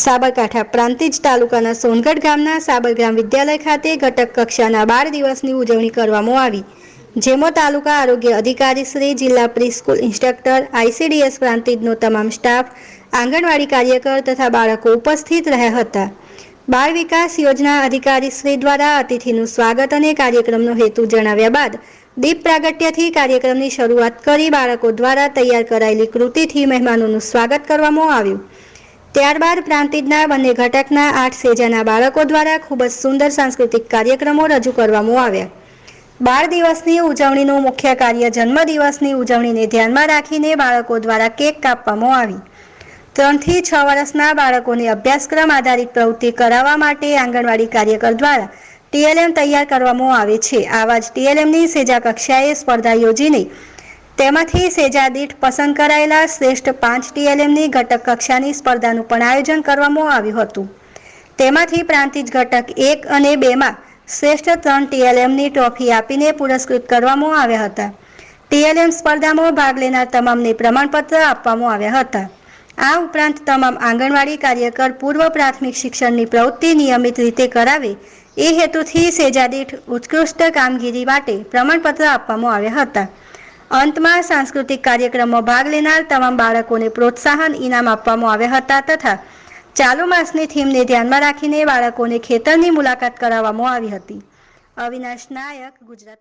સાબરકાંઠા પ્રાંતિજ તાલુકાના સોનગઢ ગામના સાબરગ્રામ વિદ્યાલય ખાતે ઘટક કક્ષાના 12 દિવસની ઉજવણી કરવામાં આવી, જેમાં તાલુકા આરોગ્ય અધિકારી શ્રી, જિલ્લા પ્રી-સ્કૂલ ઇન્સ્ટ્રક્ટર, ICDS પ્રાંતિજનો તમામ સ્ટાફ, આંગણવાડી કાર્યકર તથા બાળકો ઉપસ્થિત રહ્યા હતા. બાળ વિકાસ યોજના અધિકારી શ્રી દ્વારા અતિથિનું સ્વાગત અને કાર્યક્રમનો હેતુ જણાવ્યા બાદ દીપ પ્રાગટ્યથી કાર્યક્રમની શરૂઆત કરી બાળકો દ્વારા તૈયાર કરાયેલી કૃતિથી મહેમાનોનું સ્વાગત કરવામાં આવ્યું. ત્યારબાદ પ્રાંતિજના બંને ઘટકના 8 સેજાના બાળકો દ્વારા ખૂબ જ સુંદર સાંસ્કૃતિક કાર્યક્રમો રજૂ કરવામાં આવ્યા. 12 દિવસની ઉજવણીનું મુખ્ય કાર્ય જન્મદિવસની ઉજવણીને ધ્યાનમાં રાખીને બાળકો દ્વારા કેક કાપવામાં આવી. 3 થી 6 વર્ષના બાળકોને અભ્યાસક્રમ આધારિત પ્રવૃત્તિ કરાવવા માટે આંગણવાડી કાર્યકર દ્વારા TLM તૈયાર કરવામાં આવે છે. આવા જ TLMની સેજા કક્ષાએ સ્પર્ધા યોજીને તેમાંથી સેજા દીઠ પસંદ કરાયેલા શ્રેષ્ઠ 5 TLMની ઘટક કક્ષાની સ્પર્ધાનું પણ આયોજન કરવામાં આવ્યું હતું. તેમાંથી પ્રાંતિજ ઘટક 1 અને 2માં શ્રેષ્ઠ 3 TLMની ટ્રોફી આપીને પુરસ્કૃત કરવામાં આવ્યા હતા. TLM સ્પર્ધામાં ભાગ લેનાર તમામને પ્રમાણપત્ર આપવામાં આવ્યા હતા. આ ઉપરાંત તમામ આંગણવાડી કાર્યકર પૂર્વ પ્રાથમિક શિક્ષણની પ્રવૃત્તિ નિયમિત રીતે કરાવે એ હેતુથી સેજા દીઠ ઉત્કૃષ્ટ કામગીરી માટે પ્રમાણપત્ર આપવામાં આવ્યા હતા. અંતમાં સાંસ્કૃતિક કાર્યક્રમમાં ભાગ લેનાર તમામ બાળકોને પ્રોત્સાહન ઇનામ આપવામાં આવ્યા હતા તથા ચાલુ માસની થીમને ધ્યાનમાં રાખીને બાળકોને ખેતરની મુલાકાત કરાવવામાં આવી હતી. અવિનાશ નાયક, ગુજરાત.